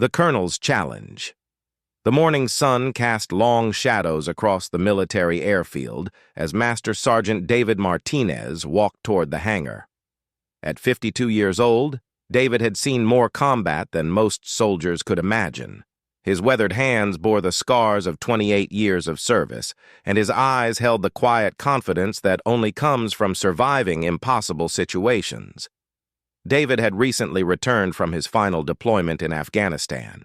The Colonel's Challenge. The morning sun cast long shadows across the military airfield as Master Sergeant David Martinez walked toward the hangar. At 52 years old, David had seen more combat than most soldiers could imagine. His weathered hands bore the scars of 28 years of service, and his eyes held the quiet confidence that only comes from surviving impossible situations. David had recently returned from his final deployment in Afghanistan.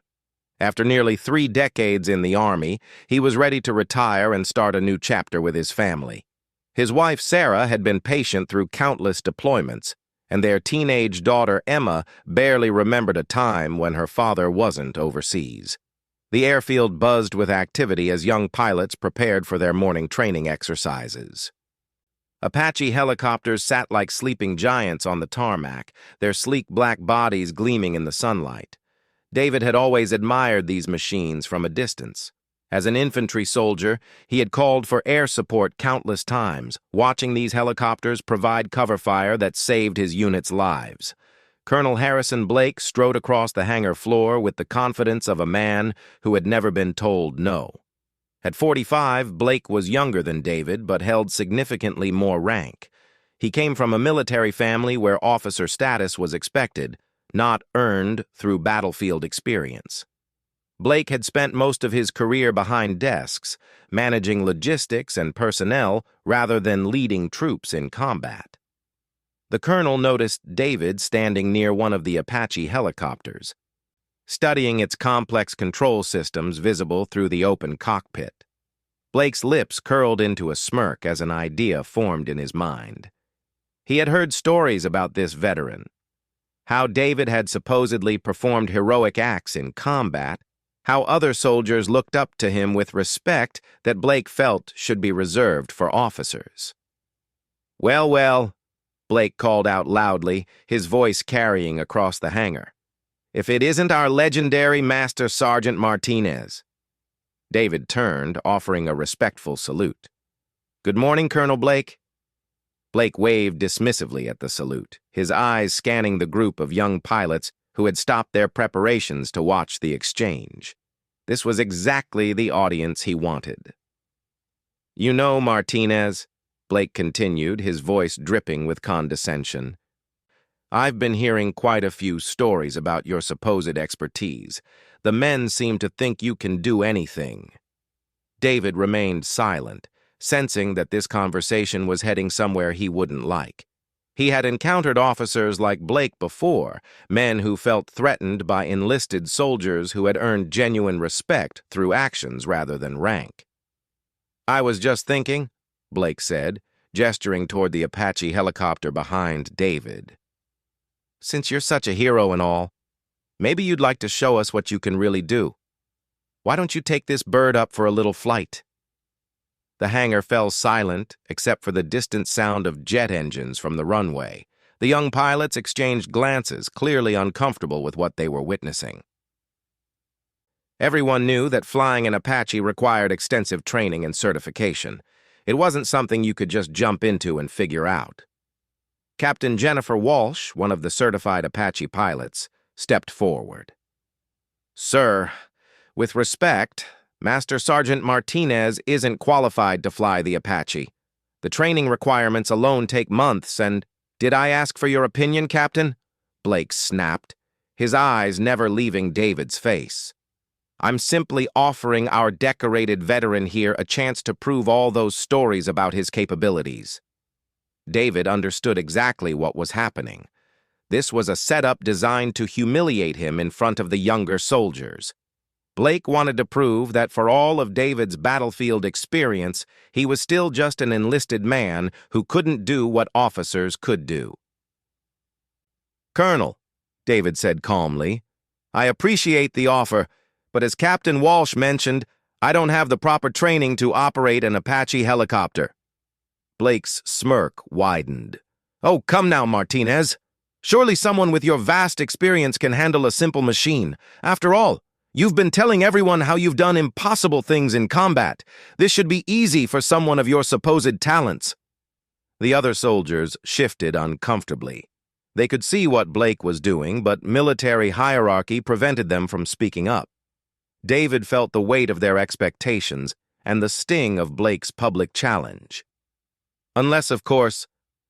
After nearly 3 decades in the Army, he was ready to retire and start a new chapter with his family. His wife, Sarah, had been patient through countless deployments, and their teenage daughter, Emma, barely remembered a time when her father wasn't overseas. The airfield buzzed with activity as young pilots prepared for their morning training exercises. Apache helicopters sat like sleeping giants on the tarmac, their sleek black bodies gleaming in the sunlight. David had always admired these machines from a distance. As an infantry soldier, he had called for air support countless times, watching these helicopters provide cover fire that saved his unit's lives. Colonel Harrison Blake strode across the hangar floor with the confidence of a man who had never been told no. At 45, Blake was younger than David, but held significantly more rank. He came from a military family where officer status was expected, not earned through battlefield experience. Blake had spent most of his career behind desks, managing logistics and personnel rather than leading troops in combat. The colonel noticed David standing near one of the Apache helicopters, studying its complex control systems visible through the open cockpit. Blake's lips curled into a smirk as an idea formed in his mind. He had heard stories about this veteran, how David had supposedly performed heroic acts in combat, how other soldiers looked up to him with respect that Blake felt should be reserved for officers. "Well, well," Blake called out loudly, his voice carrying across the hangar. "If it isn't our legendary Master Sergeant Martinez." David turned, offering a respectful salute. "Good morning, Colonel Blake." Blake waved dismissively at the salute, his eyes scanning the group of young pilots who had stopped their preparations to watch the exchange. This was exactly the audience he wanted. "You know, Martinez," Blake continued, his voice dripping with condescension, "I've been hearing quite a few stories about your supposed expertise. The men seem to think you can do anything." David remained silent, sensing that this conversation was heading somewhere he wouldn't like. He had encountered officers like Blake before, men who felt threatened by enlisted soldiers who had earned genuine respect through actions rather than rank. "I was just thinking," Blake said, gesturing toward the Apache helicopter behind David. "Since you're such a hero and all, maybe you'd like to show us what you can really do. Why don't you take this bird up for a little flight?" The hangar fell silent except for the distant sound of jet engines from the runway. The young pilots exchanged glances, clearly uncomfortable with what they were witnessing. Everyone knew that flying an Apache required extensive training and certification. It wasn't something you could just jump into and figure out. Captain Jennifer Walsh, one of the certified Apache pilots, stepped forward. "Sir, with respect, Master Sergeant Martinez isn't qualified to fly the Apache. The training requirements alone take months and—" "Did I ask for your opinion, Captain?" Blake snapped, his eyes never leaving David's face. "I'm simply offering our decorated veteran here a chance to prove all those stories about his capabilities." David understood exactly what was happening. This was a setup designed to humiliate him in front of the younger soldiers. Blake wanted to prove that for all of David's battlefield experience, he was still just an enlisted man who couldn't do what officers could do. "Colonel," David said calmly, "I appreciate the offer, but as Captain Walsh mentioned, I don't have the proper training to operate an Apache helicopter." Blake's smirk widened. "Oh, come now, Martinez. Surely someone with your vast experience can handle a simple machine. After all, you've been telling everyone how you've done impossible things in combat. This should be easy for someone of your supposed talents." The other soldiers shifted uncomfortably. They could see what Blake was doing, but military hierarchy prevented them from speaking up. David felt the weight of their expectations and the sting of Blake's public challenge. Unless, of course,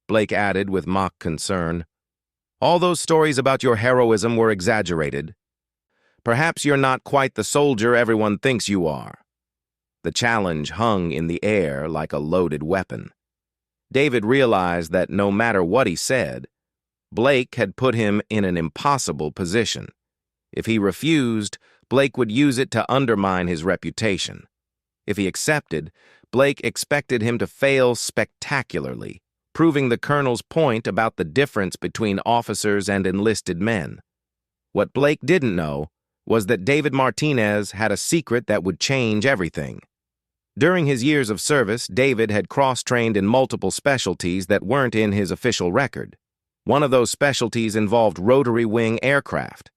Blake added with mock concern, all those stories about your heroism were exaggerated. Perhaps you're not quite the soldier everyone thinks you are. The challenge hung in the air like a loaded weapon. David realized that no matter what he said, Blake had put him in an impossible position. If he refused, Blake would use it to undermine his reputation. If he accepted, Blake expected him to fail spectacularly, proving the colonel's point about the difference between officers and enlisted men. What Blake didn't know was that David Martinez had a secret that would change everything. During his years of service, David had cross-trained in multiple specialties that weren't in his official record. One of those specialties involved rotary wing aircraft.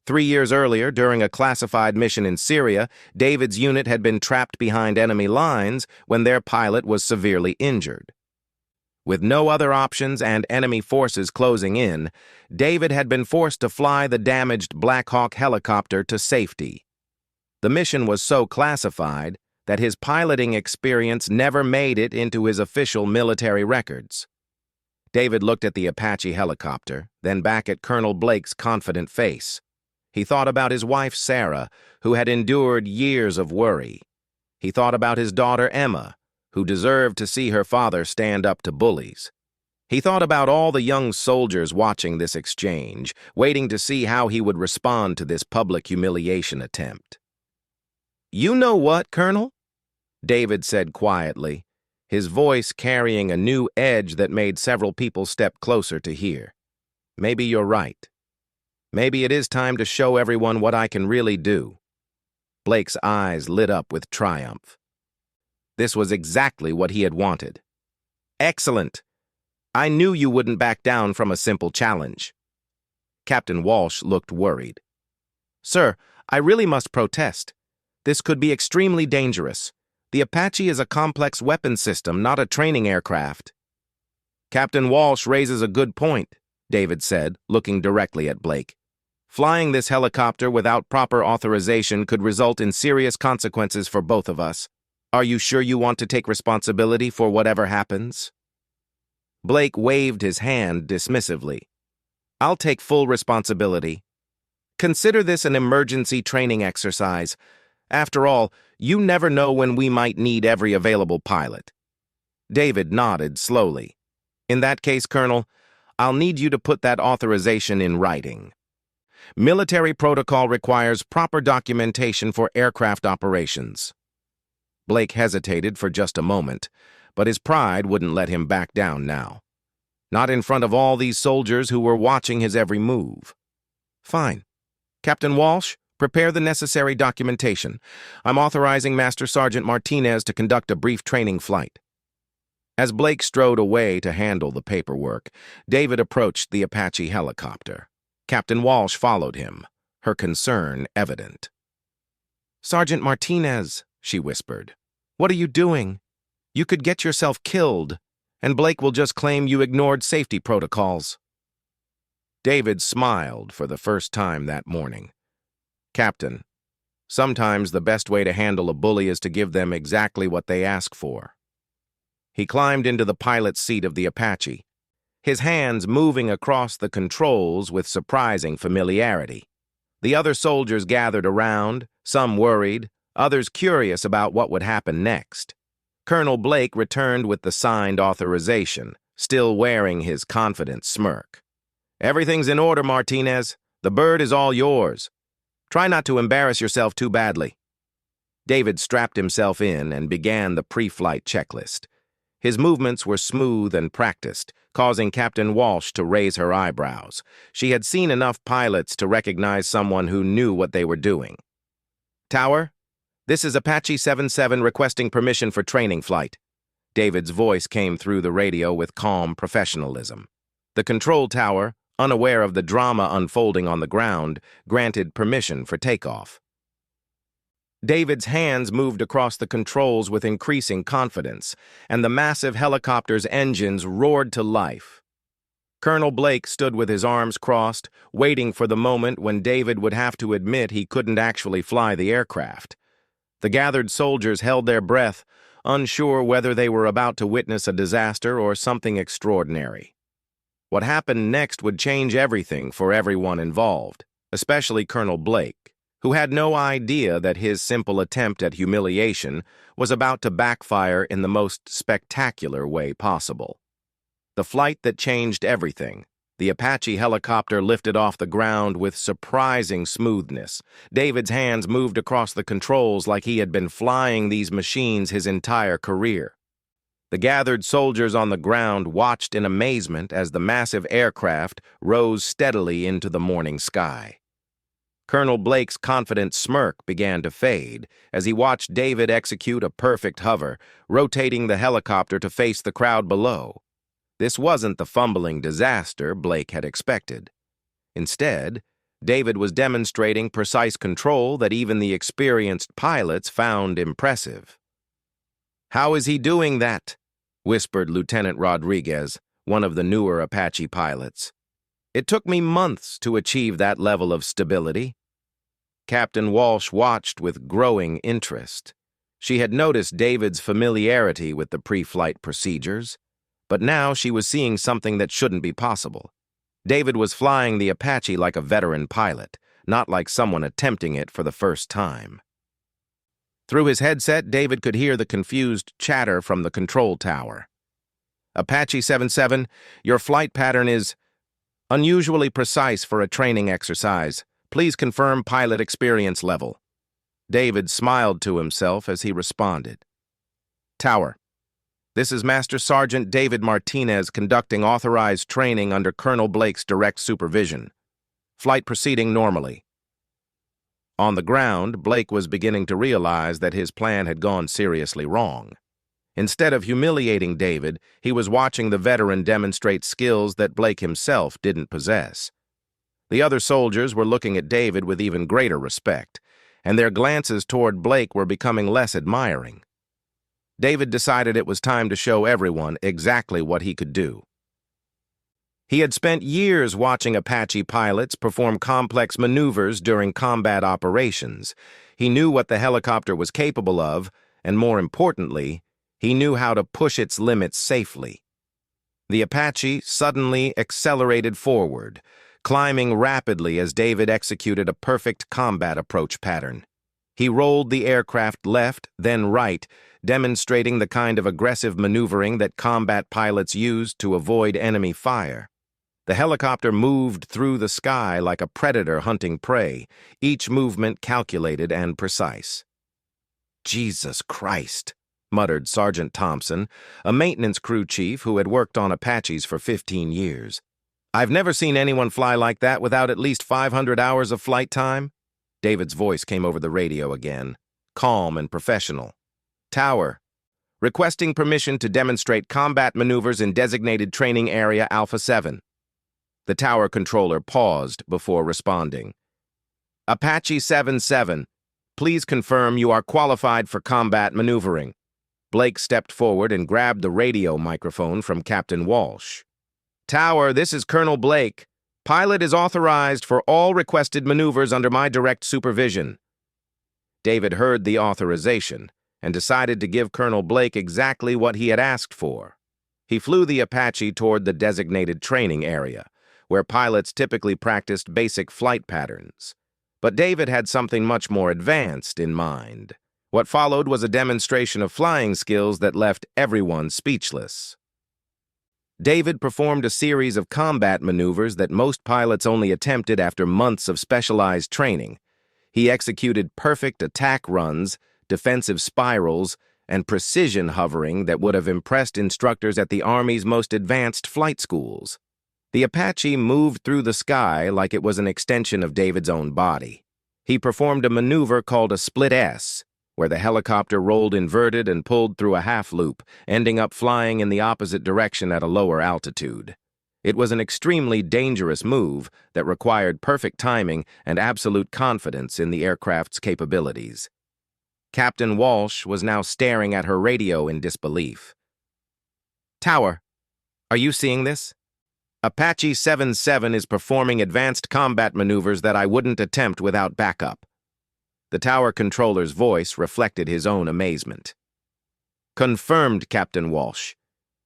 3 years earlier, during a classified mission in Syria, David's unit had been trapped behind enemy lines when their pilot was severely injured. With no other options and enemy forces closing in, David had been forced to fly the damaged Black Hawk helicopter to safety. The mission was so classified that his piloting experience never made it into his official military records. David looked at the Apache helicopter, then back at Colonel Blake's confident face. He thought about his wife, Sarah, who had endured years of worry. He thought about his daughter, Emma, who deserved to see her father stand up to bullies. He thought about all the young soldiers watching this exchange, waiting to see how he would respond to this public humiliation attempt. "You know what, Colonel?" David said quietly, his voice carrying a new edge that made several people step closer to hear. "Maybe you're right. Maybe it is time to show everyone what I can really do." Blake's eyes lit up with triumph. This was exactly what he had wanted. "Excellent. I knew you wouldn't back down from a simple challenge." Captain Walsh looked worried. "Sir, I really must protest. This could be extremely dangerous. The Apache is a complex weapon system, not a training aircraft." "Captain Walsh raises a good point," David said, looking directly at Blake. "Flying this helicopter without proper authorization could result in serious consequences for both of us. Are you sure you want to take responsibility for whatever happens?" Blake waved his hand dismissively. "I'll take full responsibility. Consider this an emergency training exercise. After all, you never know when we might need every available pilot." David nodded slowly. "In that case, Colonel, I'll need you to put that authorization in writing. Military protocol requires proper documentation for aircraft operations." Blake hesitated for just a moment, but his pride wouldn't let him back down now. Not in front of all these soldiers who were watching his every move. "Fine. Captain Walsh, prepare the necessary documentation. I'm authorizing Master Sergeant Martinez to conduct a brief training flight." As Blake strode away to handle the paperwork, David approached the Apache helicopter. Captain Walsh followed him, her concern evident. "Sergeant Martinez," she whispered, "what are you doing? You could get yourself killed, and Blake will just claim you ignored safety protocols." David smiled for the first time that morning. "Captain, sometimes the best way to handle a bully is to give them exactly what they ask for." He climbed into the pilot's seat of the Apache, his hands moving across the controls with surprising familiarity. The other soldiers gathered around, some worried, others curious about what would happen next. Colonel Blake returned with the signed authorization, still wearing his confident smirk. "Everything's in order, Martinez. The bird is all yours. Try not to embarrass yourself too badly." David strapped himself in and began the pre-flight checklist. His movements were smooth and practiced, causing Captain Walsh to raise her eyebrows. She had seen enough pilots to recognize someone who knew what they were doing. "Tower, this is Apache 77 requesting permission for training flight." David's voice came through the radio with calm professionalism. The control tower, unaware of the drama unfolding on the ground, granted permission for takeoff. David's hands moved across the controls with increasing confidence, and the massive helicopter's engines roared to life. Colonel Blake stood with his arms crossed, waiting for the moment when David would have to admit he couldn't actually fly the aircraft. The gathered soldiers held their breath, unsure whether they were about to witness a disaster or something extraordinary. What happened next would change everything for everyone involved, especially Colonel Blake, who had no idea that his simple attempt at humiliation was about to backfire in the most spectacular way possible. The flight that changed everything. The Apache helicopter lifted off the ground with surprising smoothness. David's hands moved across the controls like he had been flying these machines his entire career. The gathered soldiers on the ground watched in amazement as the massive aircraft rose steadily into the morning sky. Colonel Blake's confident smirk began to fade as he watched David execute a perfect hover, rotating the helicopter to face the crowd below. This wasn't the fumbling disaster Blake had expected. Instead, David was demonstrating precise control that even the experienced pilots found impressive. "How is he doing that?" whispered Lieutenant Rodriguez, one of the newer Apache pilots. "It took me months to achieve that level of stability." Captain Walsh watched with growing interest. She had noticed David's familiarity with the pre-flight procedures, but now she was seeing something that shouldn't be possible. David was flying the Apache like a veteran pilot, not like someone attempting it for the first time. Through his headset, David could hear the confused chatter from the control tower. "Apache 77, your flight pattern is unusually precise for a training exercise. Please confirm pilot experience level." David smiled to himself as he responded. "Tower, this is Master Sergeant David Martinez conducting authorized training under Colonel Blake's direct supervision. Flight proceeding normally." On the ground, Blake was beginning to realize that his plan had gone seriously wrong. Instead of humiliating David, he was watching the veteran demonstrate skills that Blake himself didn't possess. The other soldiers were looking at David with even greater respect, and their glances toward Blake were becoming less admiring. David decided it was time to show everyone exactly what he could do. He had spent years watching Apache pilots perform complex maneuvers during combat operations. He knew what the helicopter was capable of, and more importantly, he knew how to push its limits safely. The Apache suddenly accelerated forward, climbing rapidly as David executed a perfect combat approach pattern. He rolled the aircraft left, then right, demonstrating the kind of aggressive maneuvering that combat pilots used to avoid enemy fire. The helicopter moved through the sky like a predator hunting prey, each movement calculated and precise. "Jesus Christ," muttered Sergeant Thompson, a maintenance crew chief who had worked on Apaches for 15 years. "I've never seen anyone fly like that without at least 500 hours of flight time." David's voice came over the radio again, calm and professional. "Tower, requesting permission to demonstrate combat maneuvers in designated training area Alpha 7. The tower controller paused before responding. "Apache 77, please confirm you are qualified for combat maneuvering." Blake stepped forward and grabbed the radio microphone from Captain Walsh. "Tower, this is Colonel Blake. Pilot is authorized for all requested maneuvers under my direct supervision." David heard the authorization and decided to give Colonel Blake exactly what he had asked for. He flew the Apache toward the designated training area, where pilots typically practiced basic flight patterns. But David had something much more advanced in mind. What followed was a demonstration of flying skills that left everyone speechless. David performed a series of combat maneuvers that most pilots only attempted after months of specialized training. He executed perfect attack runs, defensive spirals, and precision hovering that would have impressed instructors at the Army's most advanced flight schools. The Apache moved through the sky like it was an extension of David's own body. He performed a maneuver called a split S, where the helicopter rolled inverted and pulled through a half-loop, ending up flying in the opposite direction at a lower altitude. It was an extremely dangerous move that required perfect timing and absolute confidence in the aircraft's capabilities. Captain Walsh was now staring at her radio in disbelief. "Tower, are you seeing this?" Apache 77 is performing advanced combat maneuvers that I wouldn't attempt without backup. The tower controller's voice reflected his own amazement. Confirmed, Captain Walsh.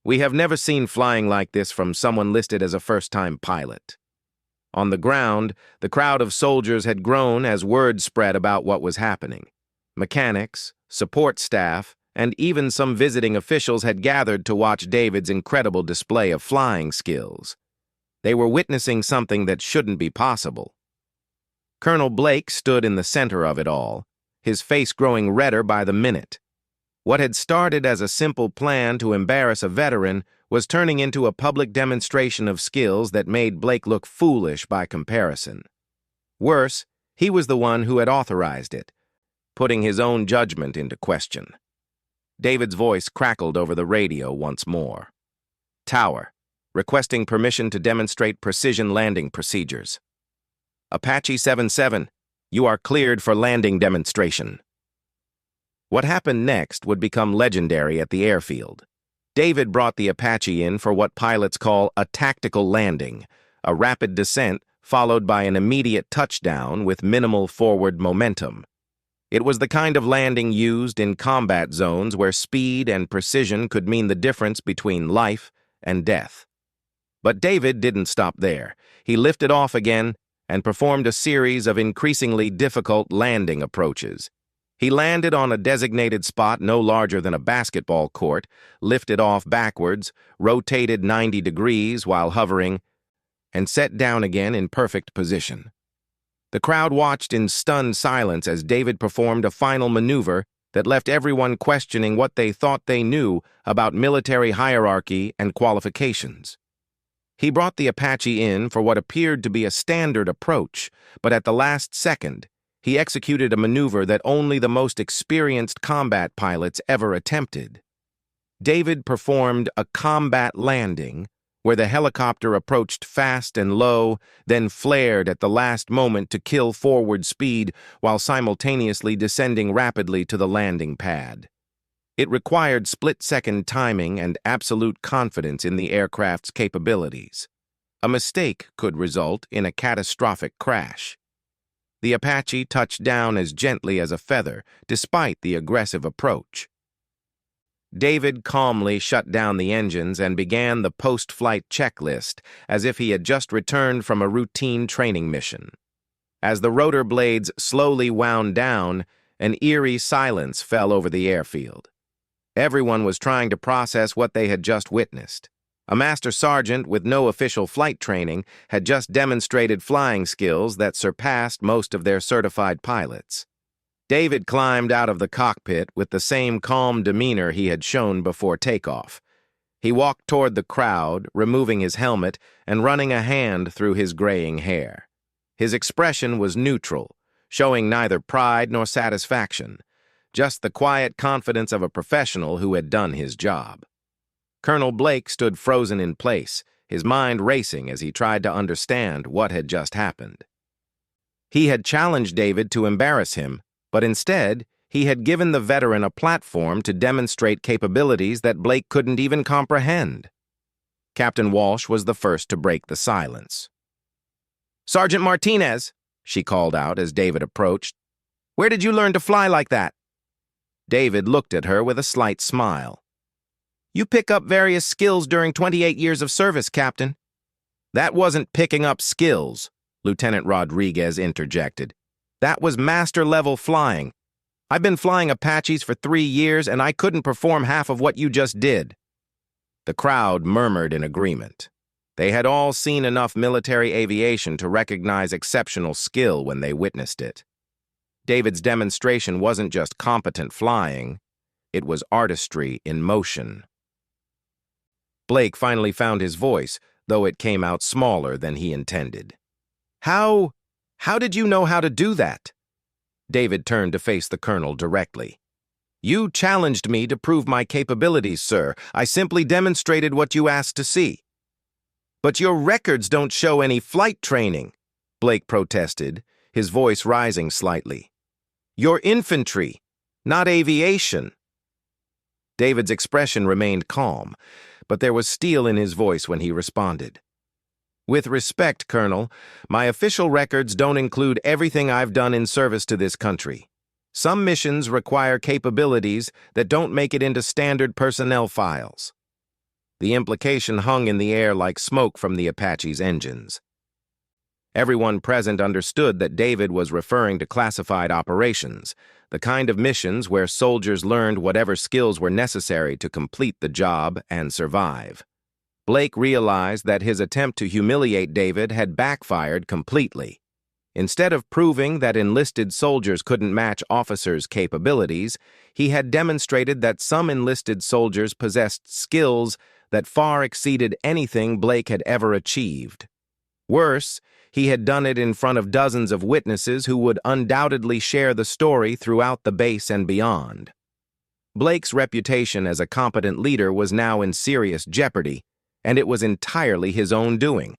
We have never seen flying like this from someone listed as a first-time pilot. On the ground, the crowd of soldiers had grown as word spread about what was happening. Mechanics, support staff, and even some visiting officials had gathered to watch David's incredible display of flying skills. They were witnessing something that shouldn't be possible. Colonel Blake stood in the center of it all, his face growing redder by the minute. What had started as a simple plan to embarrass a veteran was turning into a public demonstration of skills that made Blake look foolish by comparison. Worse, he was the one who had authorized it, putting his own judgment into question. David's voice crackled over the radio once more. Tower, requesting permission to demonstrate precision landing procedures. Apache 77, you are cleared for landing demonstration. What happened next would become legendary at the airfield. David brought the Apache in for what pilots call a tactical landing, a rapid descent followed by an immediate touchdown with minimal forward momentum. It was the kind of landing used in combat zones where speed and precision could mean the difference between life and death. But David didn't stop there. He lifted off again and performed a series of increasingly difficult landing approaches. He landed on a designated spot no larger than a basketball court, lifted off backwards, rotated 90 degrees while hovering, and set down again in perfect position. The crowd watched in stunned silence as David performed a final maneuver that left everyone questioning what they thought they knew about military hierarchy and qualifications. He brought the Apache in for what appeared to be a standard approach, but at the last second, he executed a maneuver that only the most experienced combat pilots ever attempted. David performed a combat landing, where the helicopter approached fast and low, then flared at the last moment to kill forward speed while simultaneously descending rapidly to the landing pad. It required split-second timing and absolute confidence in the aircraft's capabilities. A mistake could result in a catastrophic crash. The Apache touched down as gently as a feather, despite the aggressive approach. David calmly shut down the engines and began the post-flight checklist as if he had just returned from a routine training mission. As the rotor blades slowly wound down, an eerie silence fell over the airfield. Everyone was trying to process what they had just witnessed. A master sergeant with no official flight training had just demonstrated flying skills that surpassed most of their certified pilots. David climbed out of the cockpit with the same calm demeanor he had shown before takeoff. He walked toward the crowd, removing his helmet and running a hand through his graying hair. His expression was neutral, showing neither pride nor satisfaction, just the quiet confidence of a professional who had done his job. Colonel Blake stood frozen in place, his mind racing as he tried to understand what had just happened. He had challenged David to embarrass him, but instead, he had given the veteran a platform to demonstrate capabilities that Blake couldn't even comprehend. Captain Walsh was the first to break the silence. "Sergeant Martinez," she called out as David approached, "where did you learn to fly like that?" David looked at her with a slight smile. "You pick up various skills during 28 years of service, Captain." "That wasn't picking up skills," Lieutenant Rodriguez interjected. "That was master-level flying. I've been flying Apaches for 3 years, and I couldn't perform half of what you just did." The crowd murmured in agreement. They had all seen enough military aviation to recognize exceptional skill when they witnessed it. David's demonstration wasn't just competent flying, it was artistry in motion. Blake finally found his voice, though it came out smaller than he intended. How did you know how to do that?" David turned to face the colonel directly. "You challenged me to prove my capabilities, sir. I simply demonstrated what you asked to see." "But your records don't show any flight training," Blake protested, his voice rising slightly. "You're infantry, not aviation." David's expression remained calm, but there was steel in his voice when he responded. With respect, Colonel, my official records don't include everything I've done in service to this country. Some missions require capabilities that don't make it into standard personnel files. The implication hung in the air like smoke from the Apache's engines. Everyone present understood that David was referring to classified operations, the kind of missions where soldiers learned whatever skills were necessary to complete the job and survive. Blake realized that his attempt to humiliate David had backfired completely. Instead of proving that enlisted soldiers couldn't match officers' capabilities, he had demonstrated that some enlisted soldiers possessed skills that far exceeded anything Blake had ever achieved. Worse, he had done it in front of dozens of witnesses who would undoubtedly share the story throughout the base and beyond. Blake's reputation as a competent leader was now in serious jeopardy, and it was entirely his own doing.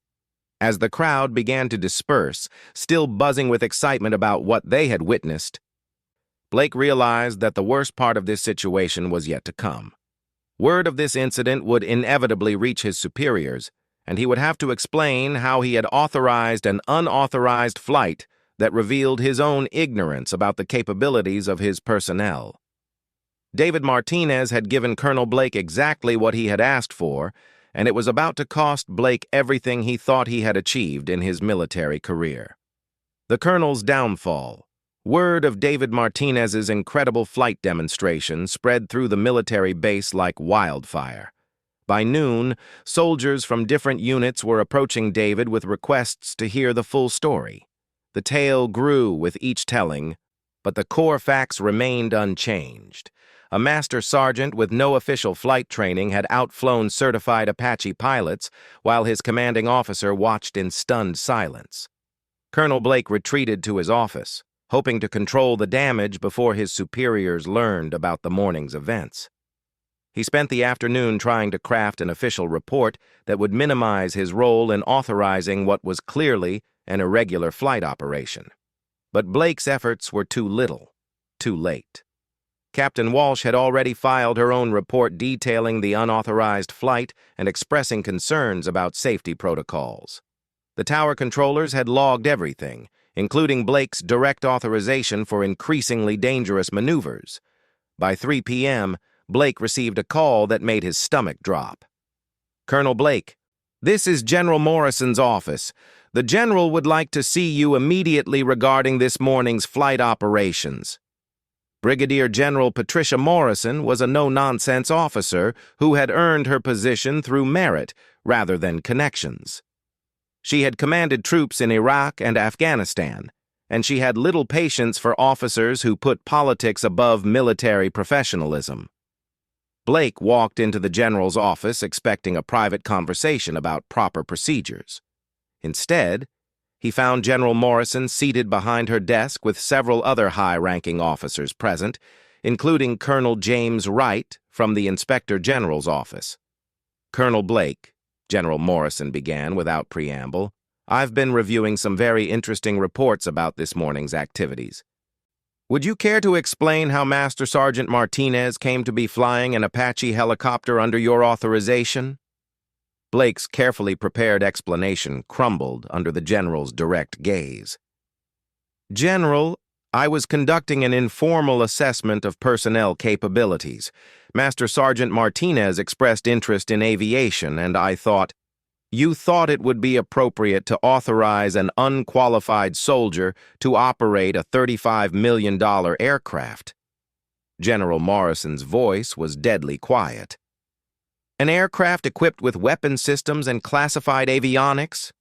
As the crowd began to disperse, still buzzing with excitement about what they had witnessed, Blake realized that the worst part of this situation was yet to come. Word of this incident would inevitably reach his superiors, and he would have to explain how he had authorized an unauthorized flight that revealed his own ignorance about the capabilities of his personnel. David Martinez had given Colonel Blake exactly what he had asked for, and it was about to cost Blake everything he thought he had achieved in his military career. The Colonel's downfall. Word of David Martinez's incredible flight demonstration spread through the military base like wildfire. By noon, soldiers from different units were approaching David with requests to hear the full story. The tale grew with each telling, but the core facts remained unchanged. A master sergeant with no official flight training had outflown certified Apache pilots, while his commanding officer watched in stunned silence. Colonel Blake retreated to his office, hoping to control the damage before his superiors learned about the morning's events. He spent the afternoon trying to craft an official report that would minimize his role in authorizing what was clearly an irregular flight operation. But Blake's efforts were too little, too late. Captain Walsh had already filed her own report detailing the unauthorized flight and expressing concerns about safety protocols. The tower controllers had logged everything, including Blake's direct authorization for increasingly dangerous maneuvers. By 3 p.m., Blake received a call that made his stomach drop. "Colonel Blake, this is General Morrison's office. The General would like to see you immediately regarding this morning's flight operations." Brigadier General Patricia Morrison was a no-nonsense officer who had earned her position through merit rather than connections. She had commanded troops in Iraq and Afghanistan, and she had little patience for officers who put politics above military professionalism. Blake walked into the general's office expecting a private conversation about proper procedures. Instead, he found General Morrison seated behind her desk with several other high-ranking officers present, including Colonel James Wright from the Inspector General's office. "Colonel Blake," General Morrison began without preamble, "I've been reviewing some very interesting reports about this morning's activities. Would you care to explain how Master Sergeant Martinez came to be flying an Apache helicopter under your authorization?" Blake's carefully prepared explanation crumbled under the general's direct gaze. "General, I was conducting an informal assessment of personnel capabilities. Master Sergeant Martinez expressed interest in aviation, and I thought, you thought it would be appropriate to authorize an unqualified soldier to operate a $35 million aircraft." General Morrison's voice was deadly quiet. "An aircraft equipped with weapon systems and classified avionics?"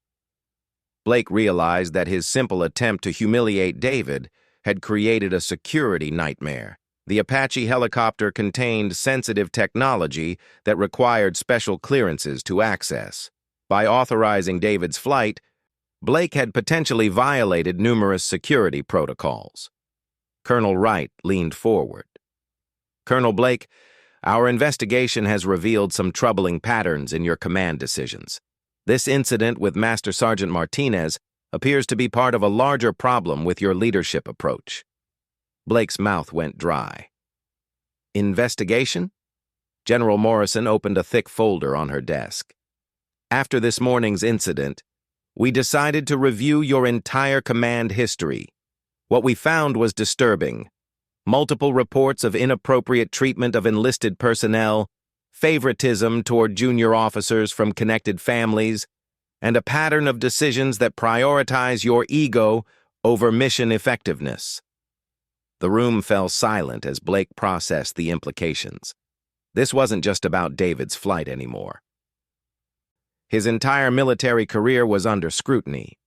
Blake realized that his simple attempt to humiliate David had created a security nightmare. The Apache helicopter contained sensitive technology that required special clearances to access. By authorizing David's flight, Blake had potentially violated numerous security protocols. Colonel Wright leaned forward. "Colonel Blake, our investigation has revealed some troubling patterns in your command decisions. This incident with Master Sergeant Martinez appears to be part of a larger problem with your leadership approach." Blake's mouth went dry. "Investigation?" General Morrison opened a thick folder on her desk. "After this morning's incident, We decided to review your entire command history. What we found was disturbing. Multiple reports of inappropriate treatment of enlisted personnel, favoritism toward junior officers from connected families, and a pattern of decisions that prioritize your ego over mission effectiveness. The room fell silent as Blake processed the implications. This wasn't just about David's flight anymore. His entire military career was under scrutiny.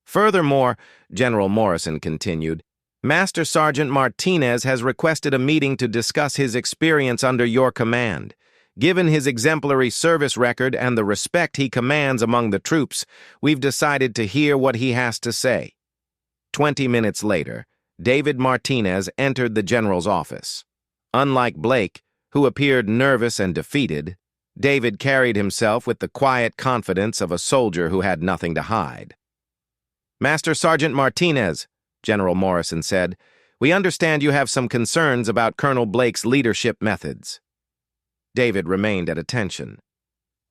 Furthermore, General Morrison continued, Master Sergeant Martinez has requested a meeting to discuss his experience under your command. Given his exemplary service record and the respect he commands among the troops, we've decided to hear what he has to say. 20 minutes later, David Martinez entered the general's office. Unlike Blake, who appeared nervous and defeated, David carried himself with the quiet confidence of a soldier who had nothing to hide. Master Sergeant Martinez, General Morrison said, we understand you have some concerns about Colonel Blake's leadership methods. David remained at attention.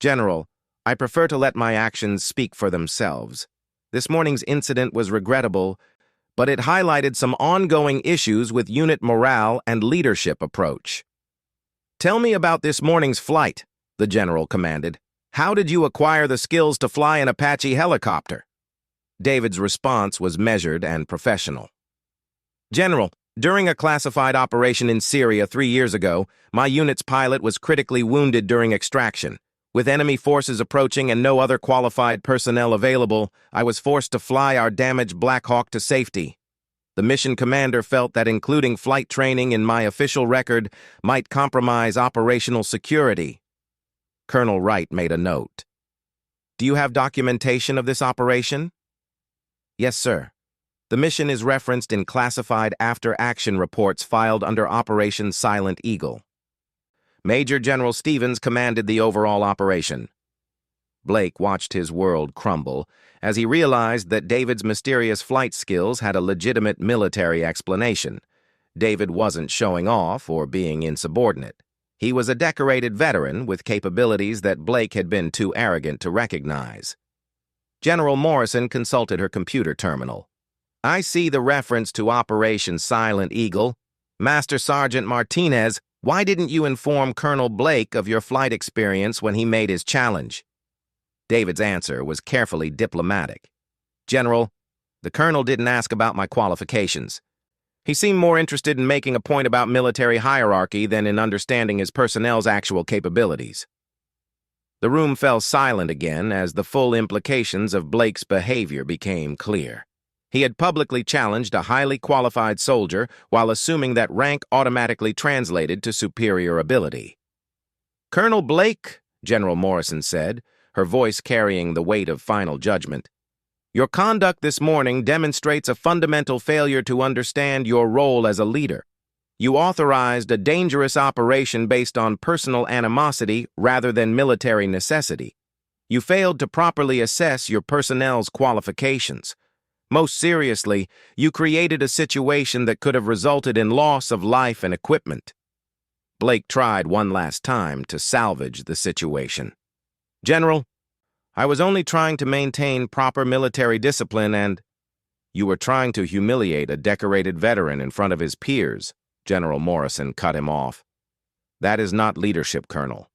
General, I prefer to let my actions speak for themselves. This morning's incident was regrettable, but it highlighted some ongoing issues with unit morale and leadership approach. Tell me about this morning's flight, the general commanded. How did you acquire the skills to fly an Apache helicopter? David's response was measured and professional. General, during a classified operation in Syria 3 years ago, my unit's pilot was critically wounded during extraction. With enemy forces approaching and no other qualified personnel available, I was forced to fly our damaged Black Hawk to safety. The mission commander felt that including flight training in my official record might compromise operational security. Colonel Wright made a note. Do you have documentation of this operation? Yes, sir. The mission is referenced in classified after-action reports filed under Operation Silent Eagle. Major General Stevens commanded the overall operation. Blake watched his world crumble as he realized that David's mysterious flight skills had a legitimate military explanation. David wasn't showing off or being insubordinate. He was a decorated veteran with capabilities that Blake had been too arrogant to recognize. General Morrison consulted her computer terminal. I see the reference to Operation Silent Eagle. Master Sergeant Martinez, why didn't you inform Colonel Blake of your flight experience when he made his challenge? David's answer was carefully diplomatic. General, the colonel didn't ask about my qualifications. He seemed more interested in making a point about military hierarchy than in understanding his personnel's actual capabilities. The room fell silent again as the full implications of Blake's behavior became clear. He had publicly challenged a highly qualified soldier while assuming that rank automatically translated to superior ability. Colonel Blake, General Morrison said, her voice carrying the weight of final judgment, your conduct this morning demonstrates a fundamental failure to understand your role as a leader. You authorized a dangerous operation based on personal animosity rather than military necessity. You failed to properly assess your personnel's qualifications. Most seriously, you created a situation that could have resulted in loss of life and equipment. Blake tried one last time to salvage the situation. General, I was only trying to maintain proper military discipline and... You were trying to humiliate a decorated veteran in front of his peers. General Morrison cut him off. That is not leadership, Colonel.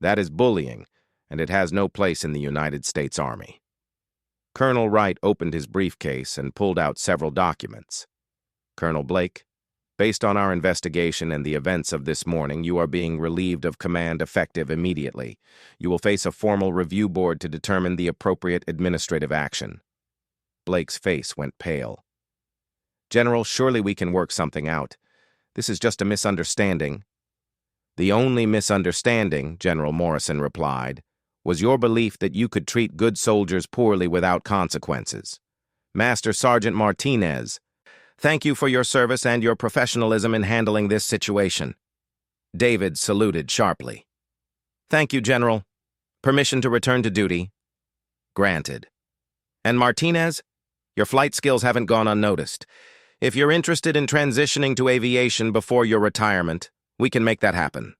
That is bullying, and it has no place in the United States Army. Colonel Wright opened his briefcase and pulled out several documents. Colonel Blake, based on our investigation and the events of this morning, you are being relieved of command effective immediately. You will face a formal review board to determine the appropriate administrative action. Blake's face went pale. General, surely we can work something out. This is just a misunderstanding. The only misunderstanding, General Morrison replied, was your belief that you could treat good soldiers poorly without consequences. Master Sergeant Martinez, thank you for your service and your professionalism in handling this situation. David saluted sharply. Thank you, General. Permission to return to duty? Granted. And Martinez, your flight skills haven't gone unnoticed. If you're interested in transitioning to aviation before your retirement, we can make that happen.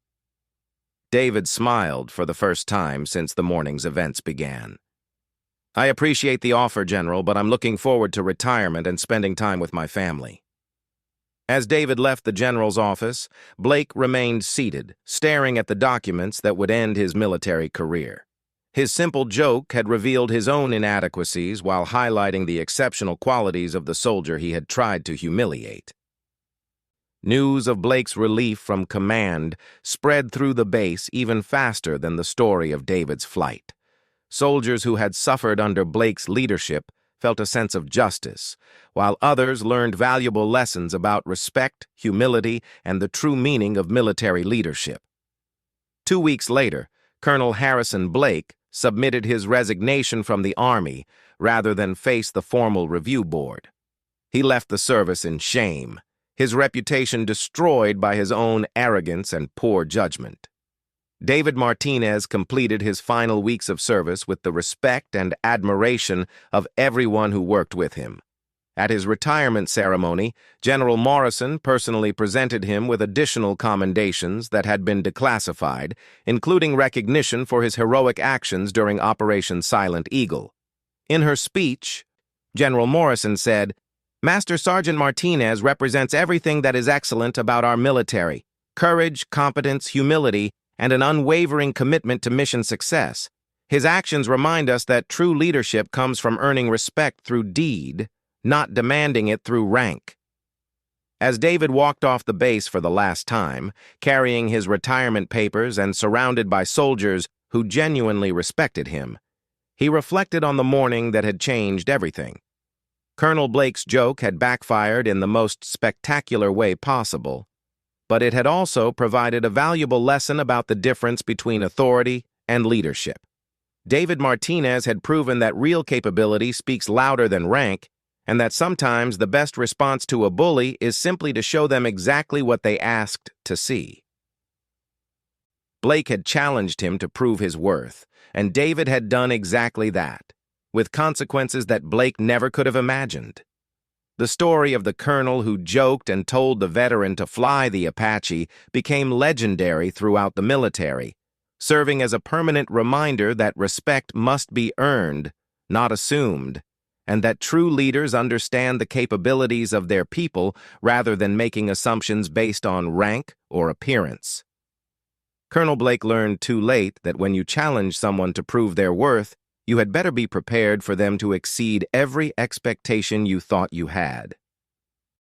David smiled for the first time since the morning's events began. I appreciate the offer, General, but I'm looking forward to retirement and spending time with my family. As David left the general's office, Blake remained seated, staring at the documents that would end his military career. His simple joke had revealed his own inadequacies while highlighting the exceptional qualities of the soldier he had tried to humiliate. News of Blake's relief from command spread through the base even faster than the story of David's flight. Soldiers who had suffered under Blake's leadership felt a sense of justice, while others learned valuable lessons about respect, humility, and the true meaning of military leadership. 2 weeks later, Colonel Harrison Blake submitted his resignation from the Army rather than face the formal review board. He left the service in shame, his reputation destroyed by his own arrogance and poor judgment. David Martinez completed his final weeks of service with the respect and admiration of everyone who worked with him. At his retirement ceremony, General Morrison personally presented him with additional commendations that had been declassified, including recognition for his heroic actions during Operation Silent Eagle. In her speech, General Morrison said, "Master Sergeant Martinez represents everything that is excellent about our military: courage, competence, humility, and an unwavering commitment to mission success. His actions remind us that true leadership comes from earning respect through deed, not demanding it through rank." As David walked off the base for the last time, carrying his retirement papers and surrounded by soldiers who genuinely respected him, he reflected on the morning that had changed everything. Colonel Blake's joke had backfired in the most spectacular way possible, but it had also provided a valuable lesson about the difference between authority and leadership. David Martinez had proven that real capability speaks louder than rank, and that sometimes the best response to a bully is simply to show them exactly what they asked to see. Blake had challenged him to prove his worth, and David had done exactly that, with consequences that Blake never could have imagined. The story of the colonel who joked and told the veteran to fly the Apache became legendary throughout the military, serving as a permanent reminder that respect must be earned, not assumed, and that true leaders understand the capabilities of their people rather than making assumptions based on rank or appearance. Colonel Blake learned too late that when you challenge someone to prove their worth, you had better be prepared for them to exceed every expectation you thought you had.